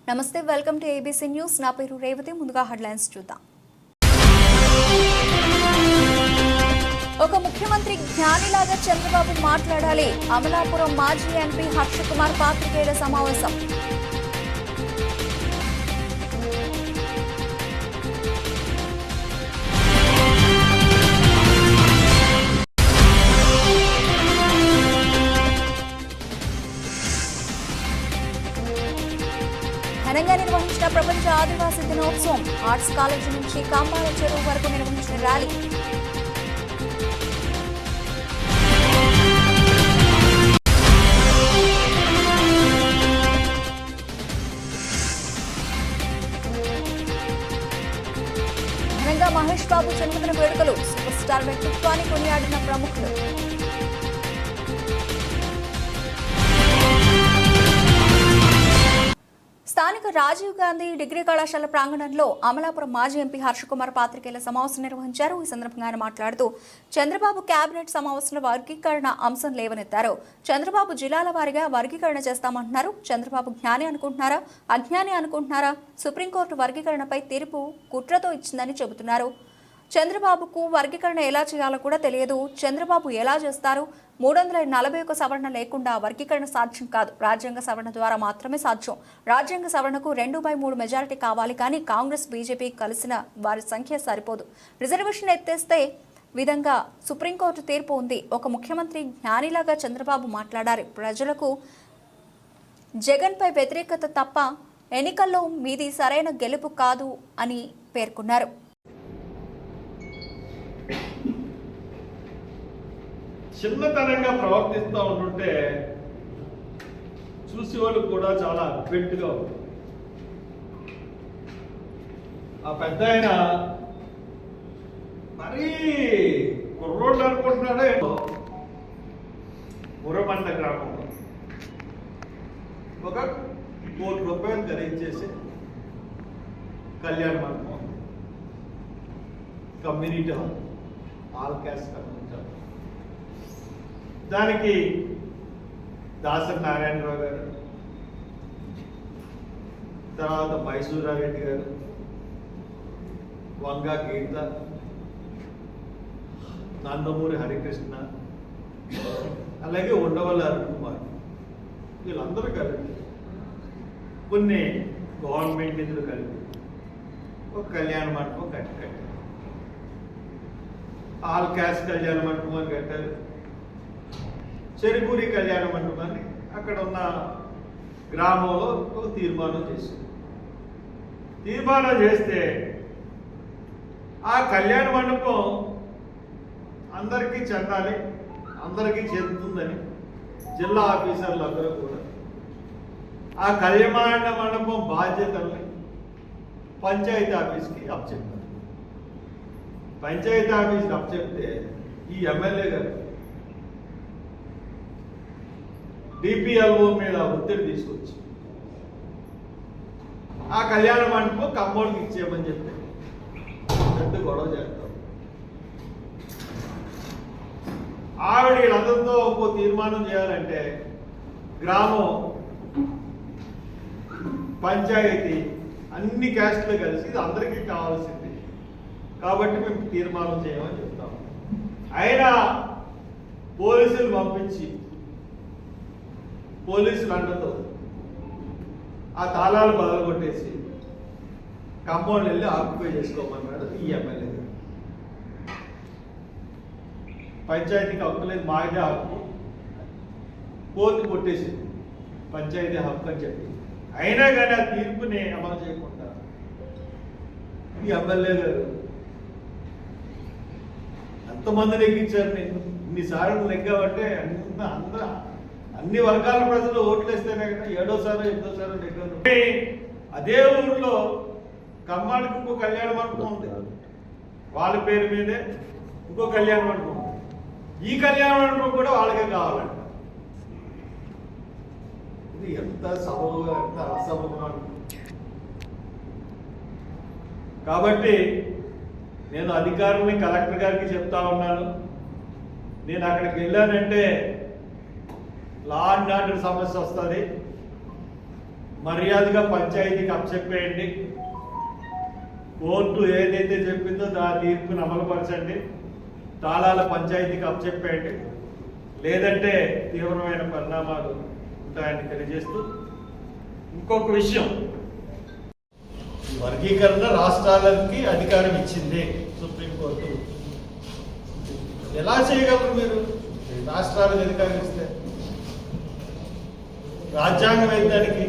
నమస్తే, welcome to ABC news. నా పేరు రేవతి. ముందుగా హెడ్లైన్స్ చూద్దాం. ఒక ముఖ్యమంత్రి జ్ఞానిలాగా చంద్రబాబు మాట్లాడాలి. అమలాపురం మాజీ ఎంపీ హర్షకుమార్ పాత్రికేయుల సమావేశం. ఘనంగా నిర్వహించిన ప్రపంచ ఆదివాసీ దినోత్సవం. ఆర్ట్స్ కాలేజీ నుంచి కాంబాల చెరువు వరకు నిర్వహించిన ర్యాలీ. ఘనంగా మహేష్ బాబు జన్మదిన వేడుకలు. సూపర్ స్టార్ వ్యక్తిత్వాన్ని కొనియాడిన ప్రముఖులు. స్థానిక రాజీవ్ గాంధీ డిగ్రీ కళాశాల ప్రాంగణంలో అమలాపురం మాజీ ఎంపీ హర్షకుమార్ పాత్రికేయుల సమావేశం నిర్వహించారు. ఈ సందర్భంగా ఆయన మాట్లాడుతూ చంద్రబాబు కేబినెట్ సమావేశంలో వర్గీకరణ అంశం లేవనెత్తారు. చంద్రబాబు జిల్లాల వారీగా వర్గీకరణ చేస్తామంటున్నారు. చంద్రబాబు జ్ఞాని అనుకుంటున్నారా, అజ్ఞాని అనుకుంటున్నారా? సుప్రీంకోర్టు వర్గీకరణపై తీర్పు కుట్రతో ఇచ్చిందని చెబుతున్నారు. చంద్రబాబుకు వర్గీకరణ ఎలా చేయాలో కూడా తెలియదు. చంద్రబాబు ఎలా చేస్తారు? 341 సవరణ లేకుండా వర్గీకరణ సాధ్యం కాదు. రాజ్యాంగ సవరణ ద్వారా మాత్రమే సాధ్యం. రాజ్యాంగ సవరణకు 2/3 మెజారిటీ కావాలి. కానీ కాంగ్రెస్, బీజేపీ కలిసిన వారి సంఖ్య సరిపోదు. రిజర్వేషన్ ఎత్తేస్తే విధంగా సుప్రీంకోర్టు తీర్పు ఉంది. ఒక ముఖ్యమంత్రి జ్ఞానిలాగా చంద్రబాబు మాట్లాడారు. ప్రజలకు జగన్పై వ్యతిరేకత తప్ప ఎన్నికల్లో మీది సరైన గెలుపు కాదు అని పేర్కొన్నారు. చిన్నతనంగా ప్రవర్తిస్తూ ఉంటుంటే చూసి వాళ్ళు కూడా చాలా అడ్వెంట్గా ఉంది. ఆ పెద్ద ఆయన మరీ కుర్రోళ్ళు అనుకుంటున్నాడే. మురమండ గ్రామంలో ఒక 1 కోటి రూపాయలు ఖరీదు కళ్యాణ మండపం, community hall, all caste community hall. దానికి దాసరి నారాయణరావు గారు, తర్వాత మైసూరారెడ్డి గారు, వంగా గీత, నందమూరి హరికృష్ణ, అలాగే ఉండవల్లి అరుణ్ కుమార్, వీళ్ళందరూ కలిపి కొన్ని గవర్నమెంట్ నిధులు కలిపి ఒక కళ్యాణ మండపం కట్టారు. ఆల్ క్యాస్ట్ కళ్యాణ మండపం అని కట్టారు. చెరుకూరి కళ్యాణ మండపాన్ని అక్కడ ఉన్న గ్రామంలో ఒక తీర్మానం చేసింది. తీర్మానం చేస్తే ఆ కళ్యాణ మండపం అందరికీ చెందాలి, అందరికీ చెందుతుందని జిల్లా ఆఫీసర్లు అందరూ కూడా ఆ కళ్యాణ మండపం బాధ్యతల్ని పంచాయతీ ఆఫీస్కి అప్పచెప్పారు. పంచాయతీ ఆఫీస్కి అప్పచెప్తే ఈ ఎమ్మెల్యే గారు డిపిఎల్ఓ మీద ఒత్తిడి తీసుకొచ్చి ఆ కళ్యాణ మండపం కమ్మోడికి ఇచ్చేయమని చెప్పి పెద్ద గొడవ చేస్తాం. ఆవిడ వీళ్ళందరితో ఒక తీర్మానం చేయాలంటే గ్రామం, పంచాయతీ అన్ని క్యాస్ట్లు కలిసి ఇది అందరికీ కావాల్సింది కాబట్టి మేము తీర్మానం చేయమని చెప్తాం. అయినా పోలీసులు పంపించి పోలీసులు అండతో ఆ తాళాలు బదలగొట్టేసి కాంపౌండ్ వెళ్ళి ఆక్యుపై చేసుకోమన్నాడు ఈ ఎమ్మెల్యే గారు. పంచాయతీకి హక్కు లేదు, మాదే హక్కు, కోర్టు కొట్టేసింది పంచాయతీ హక్కు అని చెప్పి. అయినా కానీ ఆ తీర్పుని అమలు చేయకుండా ఈ ఎమ్మెల్యే గారు ఎంతమందిని ఎక్కించారు. నేను ఇన్నిసార్లు నెగ్గామంటే అన్ని వర్గాల ప్రజలు ఓట్లు వేస్తేనే కదా 7వ సారో 8వ సారో నెగ్గాను. అదే ఊర్లో కమ్మాడికి ఇంకో కళ్యాణ మండపం ఉంది, వాళ్ళ పేరు మీదే ఇంకో కళ్యాణ మండపం ఉంది. ఈ కళ్యాణ మండపం కూడా వాళ్ళకే కావాలంట. ఇది ఎంత సబబుగా, ఎంత అసబబుగా. కాబట్టి నేను అధికారుల్ని, కలెక్టర్ గారికి చెప్తా ఉన్నాను, నేను అక్కడికి వెళ్ళానంటే లా అండ్ ఆర్డర్ సమస్య వస్తుంది. మర్యాదగా పంచాయతీకి అప్పచెప్పేయండి. కోర్టు ఏదైతే చెప్పిందో దాని తీర్పును అమలుపరచండి. తాళాల పంచాయతీకి అప్పచెప్పేయండి. లేదంటే తీవ్రమైన పరిణామాలు ఉంటాయని తెలియజేస్తూ, ఇంకొక విషయం, వర్గీకరణ రాష్ట్రాలకి అధికారం ఇచ్చింది సుప్రీంకోర్టు. ఎలా చేయగలరు మీరు రాష్ట్రాలకు అధికారం ఇస్తే? రాజ్యాంగం ఏందానికి?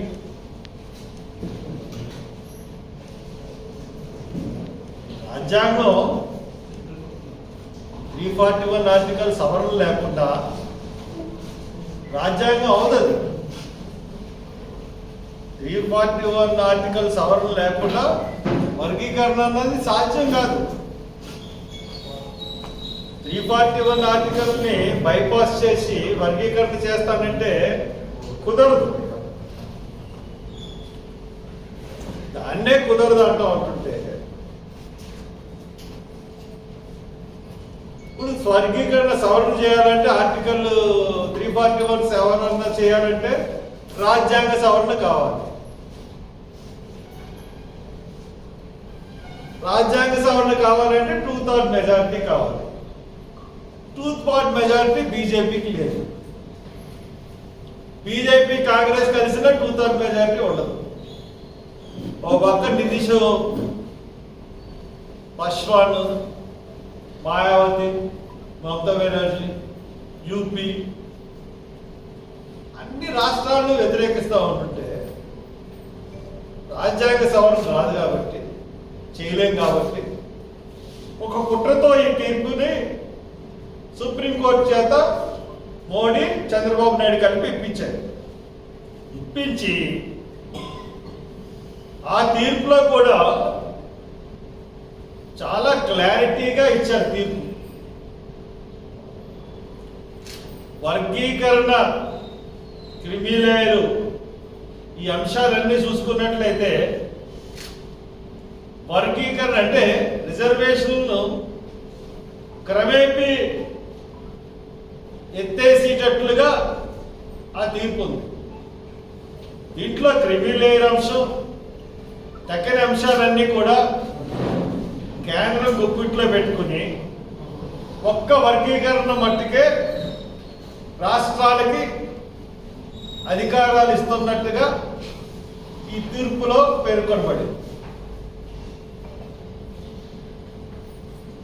రాజ్యాంగం 341 ఆర్టికల్ సవరణ లేకుండా రాజ్యాంగం అవుతుంది. 341 ఆర్టికల్ సవరణ లేకుండా వర్గీకరణ అన్నది సాధ్యం కాదు. 341 ఆర్టికల్ని బైపాస్ చేసి వర్గీకరణ చేస్తానంటే కుదరదు. దాన్నే కుదరదు అంటూ ఉంటుంటే ఇప్పుడు వర్గీకరణ సవరణ చేయాలంటే ఆర్టికల్ 341 సవరణ చేయాలంటే రాజ్యాంగ సవరణ కావాలి. రాజ్యాంగ సవరణ కావాలంటే 2/3 మెజారిటీ కావాలి. 2/3 మెజారిటీ బీజేపీకి లేదు. బీజేపీ కాంగ్రెస్ కలిసిన 2/3 మెజారిటీ ఉండదు. ఓ పక్క నితీష్, పశ్వాన్, మాయావతి, మమతా బెనర్జీ, యూపీ అన్ని రాష్ట్రాలను వ్యతిరేకిస్తూ ఉంటుంటే రాజ్యాంగ సవరణ రాదు కాబట్టి, చేయలేం కాబట్టి, ఒక కుట్రతో ఈ తీర్పుని సుప్రీంకోర్టు చేత మోడీ, చంద్రబాబు నాయుడు కలిపి ఇప్పించారు. ఇప్పించి ఆ తీర్పులో కూడా చాలా క్లారిటీగా ఇచ్చారు తీర్పు. వర్గీకరణ, క్రిమిలేయర్, ఈ అంశాలన్నీ చూసుకున్నట్లయితే వర్గీకరణ అంటే రిజర్వేషన్లను క్రమేపీ ఎత్తేసేటట్లుగా ఆ తీర్పు ఉంది. దీంట్లో క్రిమిలేయర్ అంశం, తక్కిన అంశాలన్నీ కూడా కేంద్రం గుప్పిట్లో పెట్టుకుని ఒక్క వర్గీకరణ మట్టుకే రాష్ట్రాలకి అధికారాలు ఇస్తున్నట్టుగా ఈ తీర్పులో పేర్కొనబడింది.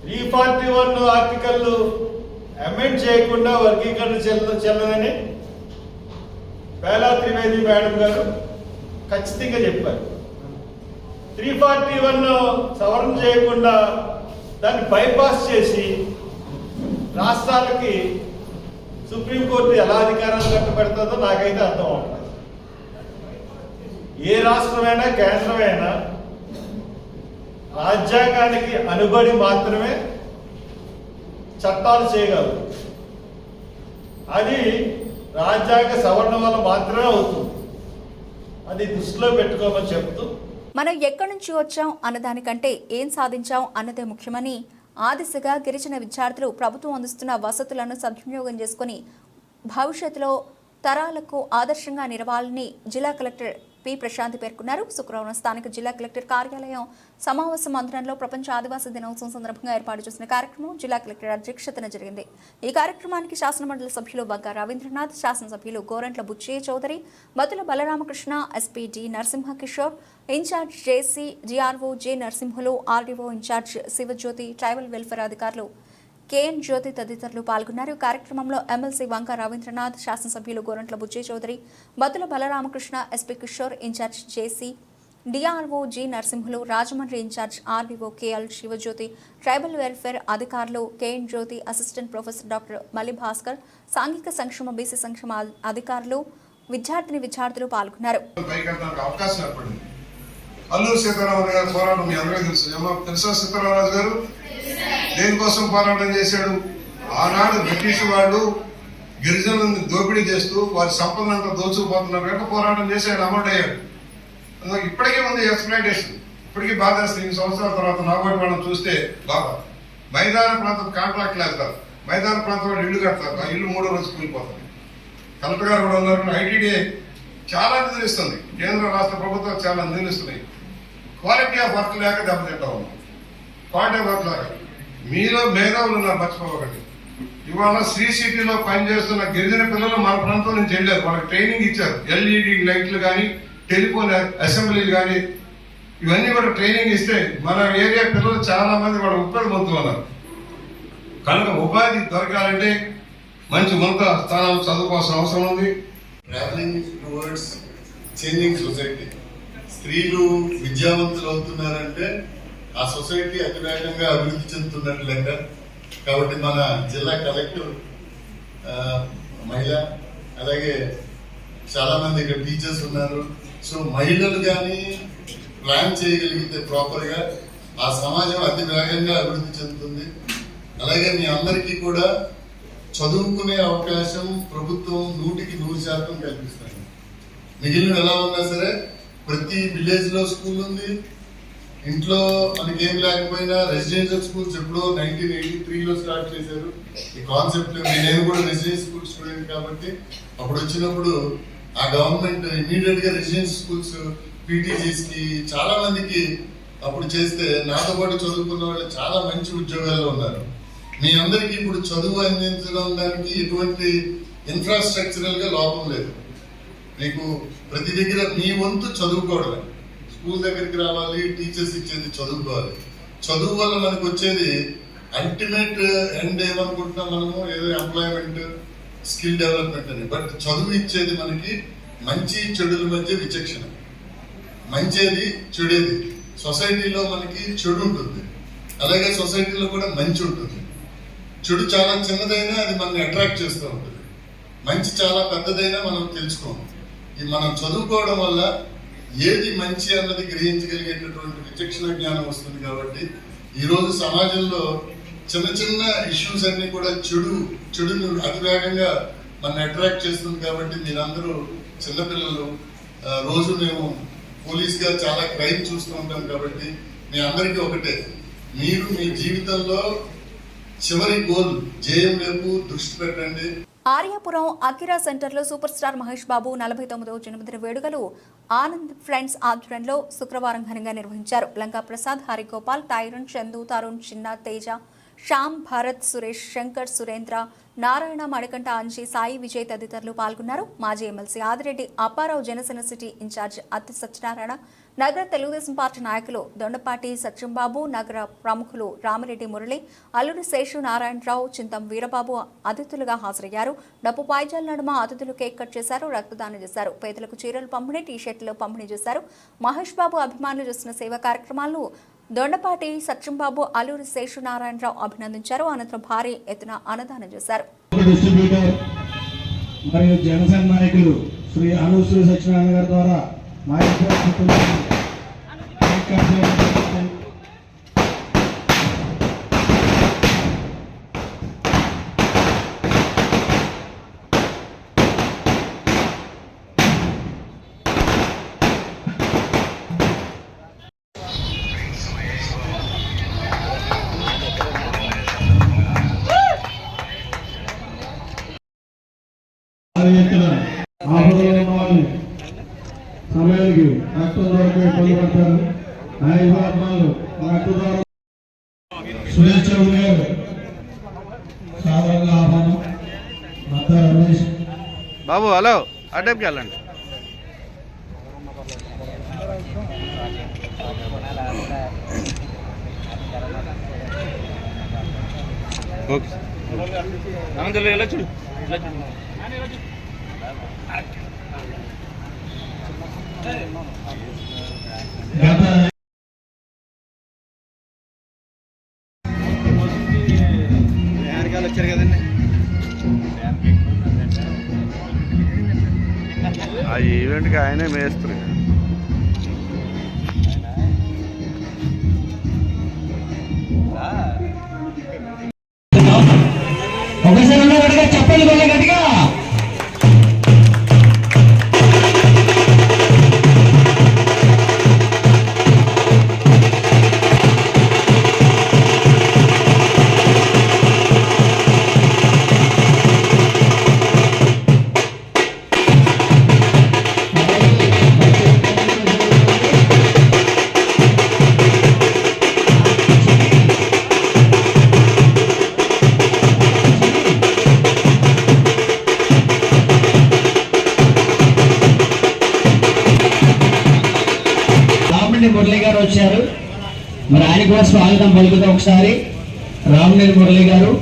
341 ఆర్టికల్ అమెండ్ చేయకుండా వర్గీకరణ చెల్లదని బేలా త్రివేది మేడం గారు ఖచ్చితంగా చెప్పారు. 341 సవరణ చేయకుండా దాన్ని బైపాస్ చేసి రాష్ట్రాలకి సుప్రీంకోర్టు ఎలా అధికారాలు కట్టబెడుతుందో నాకైతే అర్థం అవుతుంది. ఏ రాష్ట్రమైనా కేంద్రమైనా రాజ్యాంగానికి అనుబడి మాత్రమే చట్టాలు చేయగలరు. అది రాజ్యాంగ సవరణ వల్ల మాత్రమే అవుతుంది. అది దృష్టిలో పెట్టుకోమని చెప్తూ, మనం ఎక్కడి నుంచి వచ్చాం అన్నదానికంటే ఏం సాధించాం అన్నదే ముఖ్యమని, ఆ దిశగా గిరిజన విద్యార్థులు ప్రభుత్వం అందిస్తున్న వసతులను సద్వినియోగం చేసుకుని భవిష్యత్తులో తరాలకు ఆదర్శంగా నిలవాలని జిల్లా కలెక్టర్ పి ప్రశాంతి పేర్కొన్నారు. శుక్రవారం స్థానిక జిల్లా కలెక్టర్ కార్యాలయం సమావేశ మందిరంలో ప్రపంచ ఆదివాసీ దినోత్సవం సందర్భంగా ఏర్పాటు చేసిన కార్యక్రమం జిల్లా కలెక్టర్ అధ్యక్షతన జరిగింది. ఈ కార్యక్రమానికి శాసనమండలి సభ్యులు బంగా రవీంద్రనాథ్, శాసనసభ్యులు Gorantla Butchaiah Chowdary, Batula Balaramakrishna, SP D Narasimhakishore, incharge JC DRO J Narasimhulu, RDO incharge Sivajyothi, tribal welfare అధికారులు కేఎన్ జ్యోతి తదితరులు పాల్గొన్నారు. కార్యక్రమంలో ఎమ్మెల్సీ వంక రవీంద్రనాథ్, శాసనసభ్యులు Gorantla Butchaiah Chowdary, Batula Balaramakrishna, SP Kishore, incharge JC DRO G Narasimhulu, Rajahmundry incharge RDO KL Sivajyothi, tribal welfare అధికారులు KN Jyothi, assistant professor doctor Mali Bhaskar, సాంఘిక సంక్షేమ బీసీ సంక్షేమ అధికారులు, విద్యార్థులు పాల్గొన్నారు. అల్లూరు సీతారామరాజు గారు పోరాటం మీ అందరికీ తెలుసు. తెలుసా సీతారామరాజు గారు దేనికోసం పోరాటం చేశాడు? ఆనాడు బ్రిటిష్ వాళ్ళు గిరిజనులను దోపిడీ చేస్తూ వారి సంపదనంతా దోచుకుపోతున్నారు కనుక పోరాటం చేశాడు, అమరుడయ్యాడు. ఇప్పటికే ఉంది ఎక్స్ప్లాయిటేషన్. ఇప్పటికీ బాధేస్తుంది. 2 సంవత్సరాల తర్వాత నాగోటి వాళ్ళని చూస్తే బాగా మైదాన ప్రాంతం కాంట్రాక్ట్ వేస్తారు, మైదాన ప్రాంతం వాళ్ళు ఇల్లు కడతారు, ఆ ఇల్లు 3వ రోజు కూలిపోతుంది. కలెక్టర్ గారు కూడా ఉన్నారు. ఐటీడీ చాలా నిధులు ఇస్తుంది. కేంద్ర రాష్ట్ర ప్రభుత్వం చాలా నిధులు ఇస్తున్నాయి. క్వాలిటీ ఆఫ్ వర్క్ లేక దెబ్బతింటా ఉన్నాం. క్వాలిటీ ఆఫ్ వర్క్ లేక మీలో మేధావులు ఉన్నారు, మర్చిపోకండి. ఇవాళ శ్రీ సిటీలో పనిచేస్తున్న గిరిజన పిల్లలు మన ప్రాంతం నుంచి వెళ్ళారు. వాళ్ళకి ట్రైనింగ్ ఇచ్చారు. ఎల్ఈడి లైట్లు కానీ, టెలిఫోన్ అసెంబ్లీలు కానీ, ఇవన్నీ కూడా ట్రైనింగ్ ఇస్తే మన ఏరియా పిల్లలు చాలా మంది వాళ్ళు ఉపాధి పొందుతున్నారు. కనుక ఉపాధి దొరకాలంటే మంచి ఉన్నత స్థానాలు చదువుకోవాల్సిన అవసరం ఉంది. Travelling towards changing society. స్త్రీలు విద్యావంతులు అవుతున్నారంటే ఆ సొసైటీ అతివేగంగా అభివృద్ధి చెందుతున్నట్టు లెక్క. కాబట్టి మన జిల్లా కలెక్టర్ మహిళ, అలాగే చాలా మంది ఇక్కడ టీచర్స్ ఉన్నారు. సో మహిళలు కానీ ప్లాన్ చేయగలిగితే ప్రాపర్ గా ఆ సమాజం అతి వేగంగా అభివృద్ధి చెందుతుంది. అలాగే మీ అందరికీ కూడా చదువుకునే అవకాశం ప్రభుత్వం 100% కల్పిస్తుంది. మిగిలిన ఎలా ఉన్నా సరే ప్రతి విలేజ్ లో స్కూల్ ఉంది. ఇంట్లో మనకి ఏం లేకపోయినా రెసిడెన్షియల్ స్కూల్స్ ఎప్పుడో 1983లో స్టార్ట్ చేశారు ఈ కాన్సెప్ట్. నేను కూడా రెసిడెన్షియల్ స్కూల్ స్టూడెంట్ కాబట్టి అప్పుడు వచ్చినప్పుడు ఆ గవర్నమెంట్ ఇమీడియట్ గా రెసిడెన్షియల్ స్కూల్స్ పీటీజీస్ కి చాలా మందికి అప్పుడు చేస్తే నాతో పాటు చదువుకున్న వాళ్ళు చాలా మంచి ఉద్యోగాల్లో ఉన్నారు. మీ అందరికీ ఇప్పుడు చదువు అందించడం దానికి ఎటువంటి ఇన్ఫ్రాస్ట్రక్చరల్ గా లోపం లేదు. మీకు ప్రతి దగ్గర మీ వంతు చదువుకోవడమే. స్కూల్ దగ్గరికి రావాలి, టీచర్స్ ఇచ్చేది చదువుకోవాలి. చదువు వల్ల మనకు వచ్చేది అల్టిమేట్ ఎండ్ ఏమనుకుంటున్నాం మనము, ఏదో ఎంప్లాయ్మెంట్, స్కిల్ డెవలప్మెంట్ అని. బట్ చదువు ఇచ్చేది మనకి మంచి చెడుల మధ్య విచక్షణ, మంచిది చెడేది. సొసైటీలో మనకి చెడు ఉంటుంది, అలాగే సొసైటీలో కూడా మంచి ఉంటుంది. చెడు చాలా చిన్నదైనా అది మనల్ని అట్రాక్ట్ చేస్తూ ఉంటుంది, మంచి చాలా పెద్దదైనా మనం తెలుసుకోము. ఈ మనం చదువుకోవడం వల్ల ఏది మంచి అన్నది గ్రహించగలిగేటటువంటి విచక్షణ జ్ఞానం వస్తుంది. కాబట్టి ఈరోజు సమాజంలో చిన్న చిన్న ఇష్యూస్ అన్ని కూడా చెడును అతివేగంగా మన అట్రాక్ట్ చేస్తుంది. కాబట్టి మీరందరూ చిన్నపిల్లలు, రోజు మేము పోలీస్ గా చాలా క్రైమ్ చూస్తూ ఉంటాం. కాబట్టి మీ అందరికీ ఒకటే, మీరు మీ జీవితంలో చివరి గోల్ జయం వైపు దృష్టి పెట్టండి. ఆర్యాపురం అకిరా సెంటర్లో సూపర్ స్టార్ మహేష్ బాబు 49వ జన్మదిన వేడుకలు ఆనంద్ ఫ్రెండ్స్ ఆధ్వర్యంలో శుక్రవారం ఘనంగా నిర్వహించారు. లంకా ప్రసాద్, హరిగోపాల్, టైరన్, చందు, తరుణ్, చిన్న, తేజ, శ్యామ్, భరత్, సురేష్, శంకర్, సురేంద్ర, నారాయణ, మణికంఠ, అంజీ, సాయి, విజయ్ తదితరులు పాల్గొన్నారు. మాజీ MLC Adireddy Apparao, Janasena city in charge Atti Satyanarayana, నగర తెలుగుదేశం పార్టీ నాయకులు దొండపాటి సత్యంబాబు, నగర ప్రముఖులు రామిరెడ్డి మురళి, అల్లుడి శేషు నారాయణరావు, చింతం వీరబాబు అతిథులుగా హాజరయ్యారు. డప్పు పాయిజాల నడుమ అతిథులు కేక్ కట్ చేశారు, రక్తదానం చేశారు. పేదలకు చీరలు పంపిణీ, టీషర్ట్లు పంపిణీ చేశారు. మహేష్ బాబు అభిమానులు చేసిన సేవా కార్యక్రమాలను దొండపాటి సత్యంబాబు, అల్లూరి శేషు నారాయణరావు అభినందించారు. అనంతరం భారీ ఎత్తున అన్నదానం చేశారు. మరియు జనసేన నాయకులు శ్రీ అల్లూరి సత్యనారాయణ గారి ద్వారా సమయానికి రక్తం దొరక ఇబ్బంది పడతారు. అభిమానులు రక్తదానం సురేష్ చౌదరి గారు సాధారణంగా ఆహ్వానం. మద్దా రమేష్ బాబు హలో అటెంప్ట్కి వెళ్ళండి. ఓకే అనంతలో ఎలా చూడు వచ్చారు కదండి. ఆ ఈవెంట్కి ఆయనే మేస్తారు. ఒకసారి చెప్పండి గట్టిగా. రామినేని మురళి గారు వచ్చారు. మరి ఆయన కూడా స్వాగతం పలుకుతాం ఒకసారి. రామినేని మురళి గారు.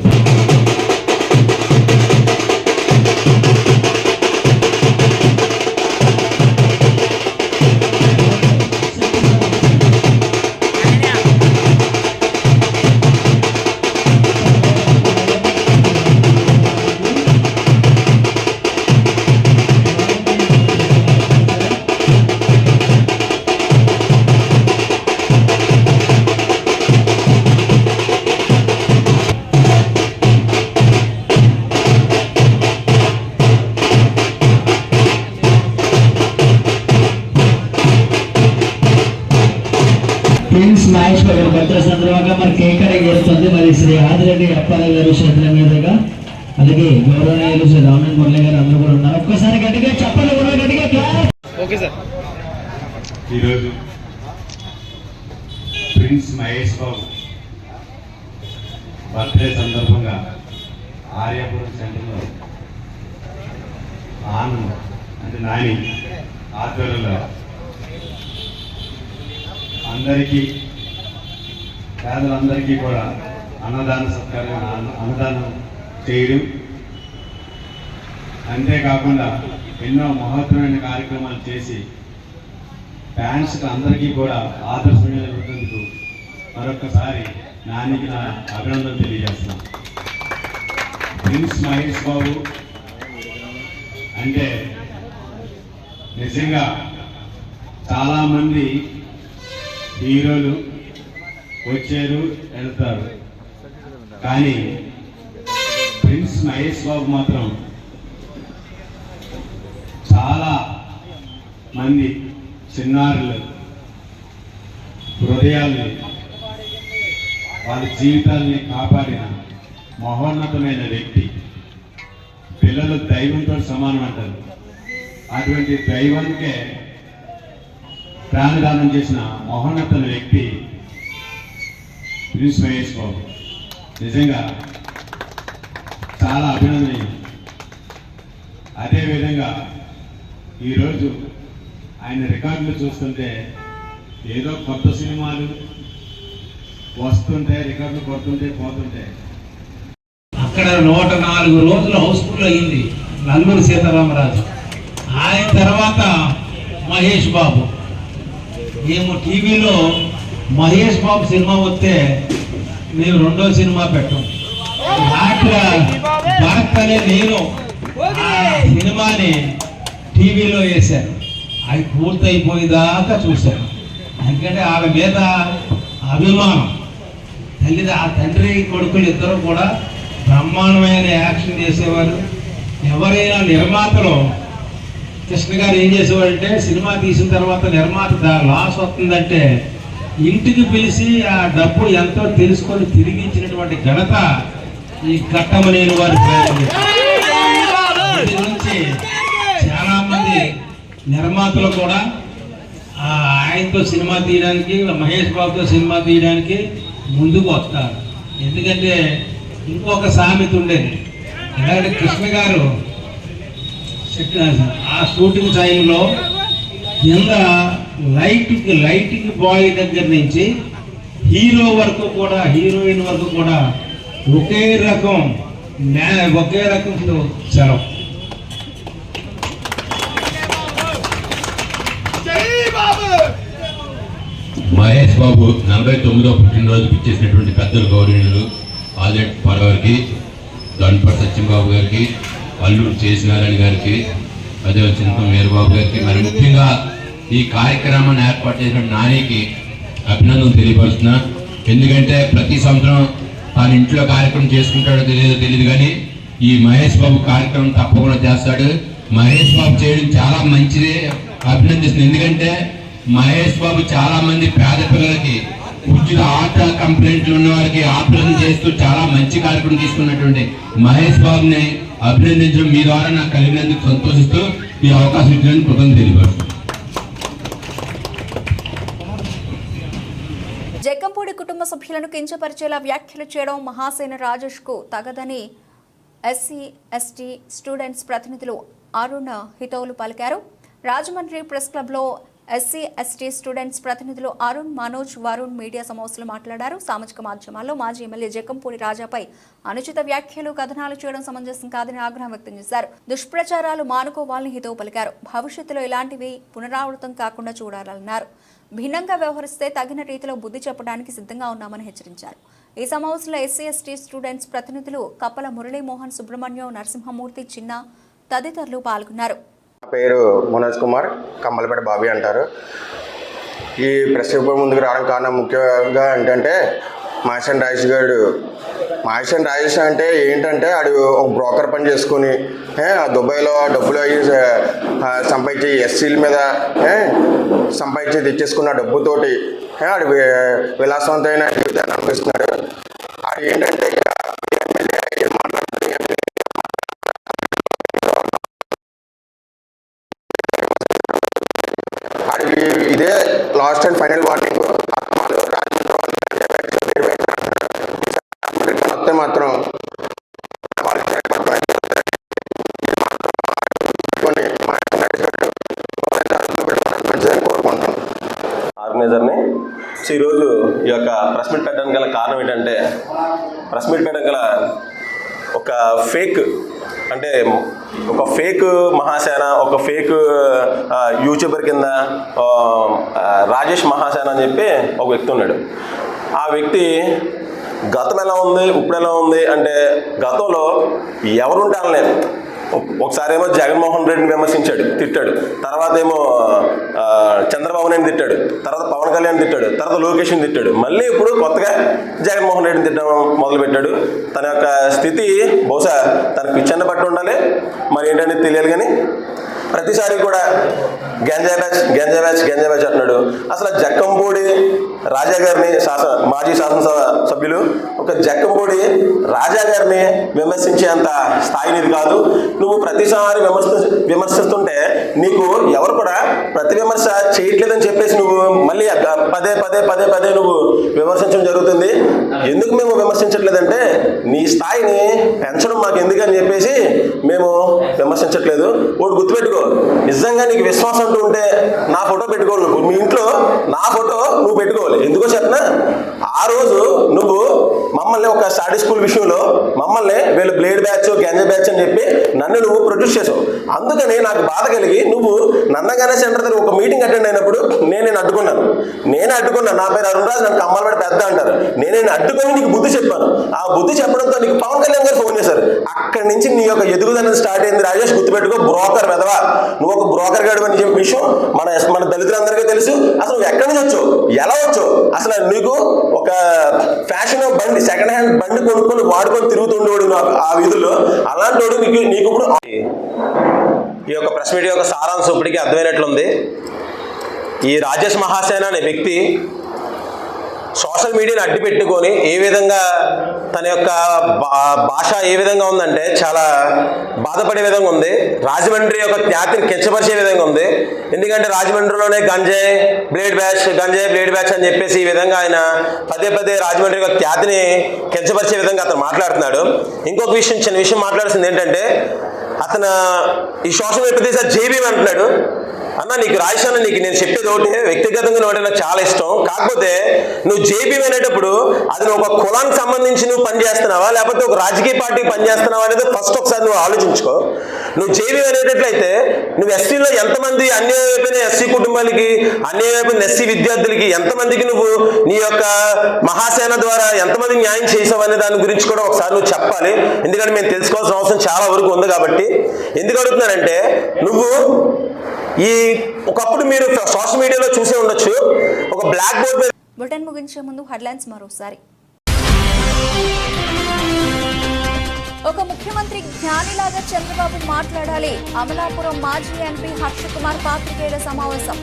ప్రిన్స్ మహేష్ గారు భద్ర సందర్భంగా మరి కేక్ కటింగ్ జరుగుతుంది. మరి శ్రీ ఆదిరెడ్డి అప్పారావు గారు చేతుల మీదుగా, అలాగే గౌరవనీయులు శ్రీ రామినేని మురళి గారు అందరూ కూడా ఉన్నారు. ఒక్కసారి గట్టిగా చెప్పండి, కూడా గట్టిగా క్లాప్. Okay sir. ఈరోజు ప్రిన్స్ మహేష్ బాబు బర్త్డే సందర్భంగా ఆర్యాపురం సెంటర్లో ఆనంద్ అంటే నాని ఆధ్వర్యంలో అందరికీ పేదలందరికీ కూడా అన్నదాన సత్కారం అన్నదానం చేయడం, అంతేకాకుండా ఎన్నో మహత్తరమైన కార్యక్రమాలు చేసి ఫ్యాన్స్కి అందరికీ కూడా ఆదర్శమైనందుకు మరొకసారి నానికి నా అభినందన తెలియజేస్తున్నాను. ప్రిన్స్ మహేష్ బాబు అంటే నిజంగా చాలామంది హీరోలు వచ్చారు వెళ్తారు, కానీ ప్రిన్స్ మహేష్ బాబు మాత్రం చాలా మంది చిన్నారులు హృదయాల్ని వాళ్ళ జీవితాల్ని కాపాడిన మహోన్నతమైన వ్యక్తి. పిల్లలు దైవంతో సమానం అంటారు, అటువంటి దైవానికే ప్రాణదానం చేసిన మహోన్నత వ్యక్తి ప్రిన్స్ మహేష్ బాబు. నిజంగా చాలా అభినందనీయం. అదేవిధంగా ఈరోజు ఆయన రికార్డులు చూస్తుంటే ఏదో కొత్త సినిమాలు వస్తుంటే రికార్డులు కొడుతుంటే పోతుంటే, అక్కడ 104 రోజులు హౌస్ఫుల్ అయ్యింది నల్లూరు సీతారామరాజు. ఆయన తర్వాత మహేష్ బాబు. మేము టీవీలో మహేష్ బాబు సినిమా వస్తే మేము రెండో సినిమా పెట్టాం. భరత్ అనే నేను ఆ సినిమాని టీవీలో వేశాను. అది పూర్తయిపోయేదాకా చూశాను. ఎందుకంటే వాళ్ళ మీద అభిమానం. ఆ తండ్రి కొడుకులు ఇద్దరు కూడా బ్రహ్మాండమైన యాక్షన్ చేసేవారు. ఎవరైనా నిర్మాతలో కృష్ణ గారు ఏం చేసేవాడంటే, సినిమా తీసిన తర్వాత నిర్మాత లాస్ వస్తుందంటే ఇంటికి పిలిచి ఆ డబ్బు ఎంతో తెలుసుకొని తిరిగించినటువంటి ఘనత ఈ ఘట్టమనేని వారి గురించి చాలా మంది నిర్మాతలు కూడా ఆయనతో సినిమా తీయడానికి, మహేష్ బాబుతో సినిమా తీయడానికి ముందుకు వస్తారు. ఎందుకంటే ఇంకొక సామెత ఉండేది, ఎలాంటి కృష్ణ గారు ఆ షూటింగ్ టైంలో కింద లైటింగ్ బాయ్ దగ్గర నుంచి హీరో వరకు కూడా, హీరోయిన్ వరకు కూడా ఒకే రకం సెలవు. మహేష్ బాబు 49వ పుట్టినరోజు ఇచ్చేసినటువంటి పెద్దలు గౌరవనీయులు ఆదిరెడ్డి పరవారికి, గణపతి సత్యంబాబు గారికి, అల్లూరు చేసినారాయణ గారికి, అదే చింతం వీరబాబు గారికి, మరి ముఖ్యంగా ఈ కార్యక్రమాన్ని ఏర్పాటు చేసిన నానికి అభినందనలు తెలియపరుస్తున్నా. ఎందుకంటే ప్రతి సంవత్సరం తాను ఇంట్లో కార్యక్రమం చేసుకుంటాడో తెలియదు కానీ ఈ మహేష్ బాబు కార్యక్రమం తప్పకుండా చేస్తాడు. మహేష్ బాబు చేయడం చాలా మంచిది, అభినందిస్తుంది. ఎందుకంటే మహేష్ బాబు చాలా మంది పేద పిల్లలకి, ఉచిత ఆట కంప్లైంట్లు ఉన్న వారికి ఆపరేషన్ చేస్తూ చాలా మంచి కార్యక్రమం తీసుకున్నటువంటి మహేష్ బాబుని అభినందించడం మీ ద్వారా నాకు కలిగినందుకు సంతోషిస్తూ ఈ అవకాశం ఇచ్చినందుకు కృతజ్ఞతలు తెలియపరుస్తున్నాను. జక్కంపూడి కుటుంబ సభ్యులను కించపరిచేలా వ్యాఖ్యలు చేయడం మహాసేన రాజేష్ కు తగదని ఎస్సీ ఎస్టీ స్టూడెంట్స్ ప్రతినిధులు అరుణ్ హితవులు పలికారు. రాజమండ్రి ప్రెస్ క్లబ్లో ఎస్సీ ఎస్టీ స్టూడెంట్స్ ప్రతినిధులు అరుణ్, మనోజ్, వరుణ్ మీడియా సమావేశంలో మాట్లాడారు. సామాజిక మాధ్యమాల్లో మాజీ ఎమ్మెల్యే జక్కంపూడి రాజాపై అనుచిత వ్యాఖ్యలు, కథనాలు చేయడం సమంజసం కాదని ఆగ్రహం వ్యక్తం చేశారు. దుష్ప్రచారాలు మానుకోవాలని హితవు పలికారు. భవిష్యత్తులో ఇలాంటివి పునరావృతం కాకుండా చూడాలన్నారు. భిన్నంగా వ్యవహరిస్తే తగిన రీతిలో బుద్ధి చెప్పడానికి సిద్ధంగా ఉన్నామని హెచ్చరించారు. ఈ సమావేశంలో ఎస్సీ ఎస్టీ స్టూడెంట్స్ ప్రతినిధులు కప్పల మురళీమోహన్, సుబ్రహ్మణ్యం, నరసింహమూర్తి, చిన్న తదితరులు పాల్గొన్నారు. నా పేరు మనోజ్ కుమార్, కమ్మలపేట బాబీ అంటారు. ఈ ప్రెస్ రిపోర్ట్ ముందుకు రావడం కారణం ముఖ్యంగా ఏంటంటే మాషన్ రాజేష్ అంటే ఏంటంటే ఆడు ఒక బ్రోకర్ పని చేసుకుని దుబాయ్లో డబ్బులు అయ్యి సంపాదించి ఎస్సీల మీద సంపాదించి తెచ్చేసుకున్న డబ్బుతోటి ఆడు విలాసవంతమైన జీవితాన్ని అనుభవిస్తున్నాడు. ఆడు ఏంటంటే ఇదే లాస్ట్ అండ్ ఫైనల్ వార్నింగ్. మాత్రం ఆర్గనైజర్ని. సో ఈరోజు ఈ యొక్క ప్రెస్ మీట్ పెట్టడానికి గల కారణం ఏంటంటే, ప్రెస్ మీట్ పెట్టడం గల ఒక ఫేక్ అంటే ఒక ఫేక్ మహాసేన, ఒక ఫేక్ యూట్యూబర్ కింద రాజేష్ మహాసేన అని చెప్పి ఒక వ్యక్తి ఉన్నాడు. ఆ వ్యక్తి గతం ఎలా ఉంది, ఇప్పుడు ఎలా ఉంది అంటే, గతంలో ఎవరుంటే అనలేదు. ఒకసారి ఏమో జగన్మోహన్ రెడ్డిని విమర్శించాడు, తిట్టాడు. తర్వాత ఏమో చంద్రబాబు నాయుడు తిట్టాడు, తర్వాత పవన్ కళ్యాణ్ తిట్టాడు, తర్వాత లోకేష్ని తిట్టాడు. మళ్ళీ ఇప్పుడు కొత్తగా జగన్మోహన్ రెడ్డిని తిట్టడం మొదలుపెట్టాడు. తన యొక్క స్థితి బహుశా తనకు పిచ్చన్న పట్టు ఉండాలి, మరి ఏంటనేది తెలియాలి. కానీ ప్రతిసారి కూడా గంజా బ్యాచ్ అంటున్నాడు. అసలు జక్కంపూడి రాజా గారిని మాజీ శాసనసభ సభ్యులు ఒక జక్కంపూడి రాజా గారిని విమర్శించేంత స్థాయి నీది కాదు. నువ్వు ప్రతిసారి విమర్శిస్తుంటే నీకు ఎవరు కూడా ప్రతి విమర్శ చేయట్లేదని చెప్పేసి నువ్వు మళ్ళీ పదే నువ్వు విమర్శించడం జరుగుతుంది. ఎందుకు మేము విమర్శించట్లేదంటే, నీ స్థాయిని పెంచడం మాకు ఎందుకని చెప్పేసి మేము విమర్శించట్లేదు. ఒకటి గుర్తుపెట్టుకో, నిజంగా నీకు విశ్వాసం అంటూ ఉంటే నా ఫోటో పెట్టుకోవాలి. మీ ఇంట్లో నా ఫోటో నువ్వు పెట్టుకోవాలి. ఎందుకో చెప్పనా, ఆ రోజు నువ్వు మమ్మల్ని ఒక స్టడీ స్కూల్ విషయంలో మమ్మల్ని వీళ్ళు బ్లేడ్ బ్యాచ్, గంజా బ్యాచ్ అని చెప్పి నన్ను నువ్వు ప్రొడ్యూస్ చేసావు. అందుకని నాకు బాధ కలిగి నువ్వు నందగానే సెంటర్ దగ్గర ఒక మీటింగ్ అటెండ్ అయినప్పుడు నేనే అడ్డుకున్నాను. నా పేరు అరుణ్ రాజ్, నన్ను కమ్మలపేట పెద్ద అంటారు. నేనే అడ్డుకొని నీకు బుద్ధి చెప్పాను. ఆ బుద్ధి చెప్పడంతో నీకు పవన్ కళ్యాణ్ గారు ఫోన్ చేశారు. అక్కడి నుంచి నీ యొక్క ఎదుగుదల స్టార్ట్ అయింది. రాజేష్ గుర్తుపెట్టుకో, బ్రోకర్ వెదవా, నువ్వు ఒక బ్రోకర్ గాడు అని చెప్పే విషయం మన దళితులందరికీ తెలుసు. అసలు ఎక్కడి నుంచి వచ్చావు, ఎలా వచ్చావు, అసలు నీకు ఒక ఫ్యాషన్ బండి, సెకండ్ హ్యాండ్ బండి కొనుక్కొని వాడుకొని తిరుగుతుండేవాడు ఆ వీధుల్లో. అలాంటి వాడు నీకు ఇప్పుడు ఈ యొక్క ప్రెస్ మీట్ యొక్క సారాంశం ఇప్పటికీ అర్థమైనట్లుంది. ఈ రాజేష్ మహాసేన అనే వ్యక్తి సోషల్ మీడియాని అడ్డు పెట్టుకొని ఏ విధంగా తన యొక్క భాష ఏ విధంగా ఉందంటే చాలా బాధపడే విధంగా ఉంది. రాజమండ్రి యొక్క ఖ్యాతిని కించపరిచే విధంగా ఉంది. ఎందుకంటే రాజమండ్రిలోనే గంజాయి బ్లేడ్ బ్యాచ్ అని చెప్పేసి ఈ విధంగా ఆయన పదే రాజమండ్రి యొక్క ఖ్యాతిని కించపరిచే విధంగా అతను మాట్లాడుతున్నాడు. ఇంకొక విషయం, చిన్న విషయం మాట్లాడాల్సింది ఏంటంటే, అతను ఈ సోషల్ మీడియా ప్రదేశాలు జేబీ అంటున్నాడు. అన్న, నీకు రాజేష్, నీకు నేను చెప్పేది ఒకటి, వ్యక్తిగతంగా ఒకటి నాకు చాలా ఇష్టం. కాకపోతే నువ్వు జేపీ అనేటప్పుడు అది నువ్వు ఒక కులానికి సంబంధించి నువ్వు పనిచేస్తున్నావా, లేకపోతే ఒక రాజకీయ పార్టీకి పనిచేస్తున్నావా అనేది ఫస్ట్ ఒకసారి నువ్వు ఆలోచించుకో. నువ్వు జేపీ అనేటట్లయితే నువ్వు ఎస్సీలో ఎంతమంది అన్యాయమైపోయిన ఎస్సీ కుటుంబాలకి, అన్యాయమైపోయిన ఎస్సీ విద్యార్థులకి ఎంతమందికి నువ్వు నీ యొక్క మహాసేన ద్వారా ఎంతమందికి న్యాయం చేసావు అనే దాని గురించి కూడా ఒకసారి నువ్వు చెప్పాలి. ఎందుకంటే మేము తెలుసుకోవాల్సిన అవసరం చాలా వరకు ఉంది. కాబట్టి ఎందుకు అడుగుతున్నానంటే, నువ్వు ఈ ఒకప్పుడు మీరు సోషల్ మీడియాలో చూసే ఉండొచ్చు, ఒక బ్లాక్ బోర్డ్ మీద. బులెటిన్ ముగించే ముందు హెడ్లైన్స్ మరోసారి. ఒక ముఖ్యమంత్రి జ్ఞానిలాగా చంద్రబాబు మాట్లాడాలి. అమలాపురం మాజీ ఎంపీ హర్షకుమార్ పాత్రికేయుల సమావేశం.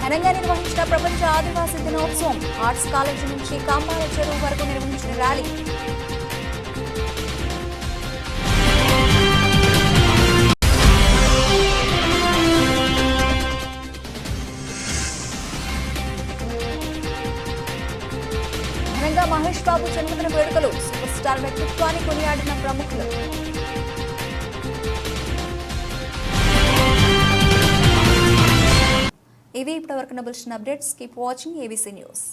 ఘనంగా నిర్వహించిన ప్రపంచ ఆదివాసీ దినోత్సవం. ఆర్ట్స్ కాలేజీ నుంచి కాంబాల చెరువు వరకు నిర్వహించిన ర్యాలీ. చంద్రబాబు జన్మదిన వేడుకలు సూపర్ స్టార్ వ్యక్తిత్వాన్ని కొనియాడిన ప్రముఖులు. ఇవి ఇప్పటివరకు bulletin updates. Keep watching ABC news.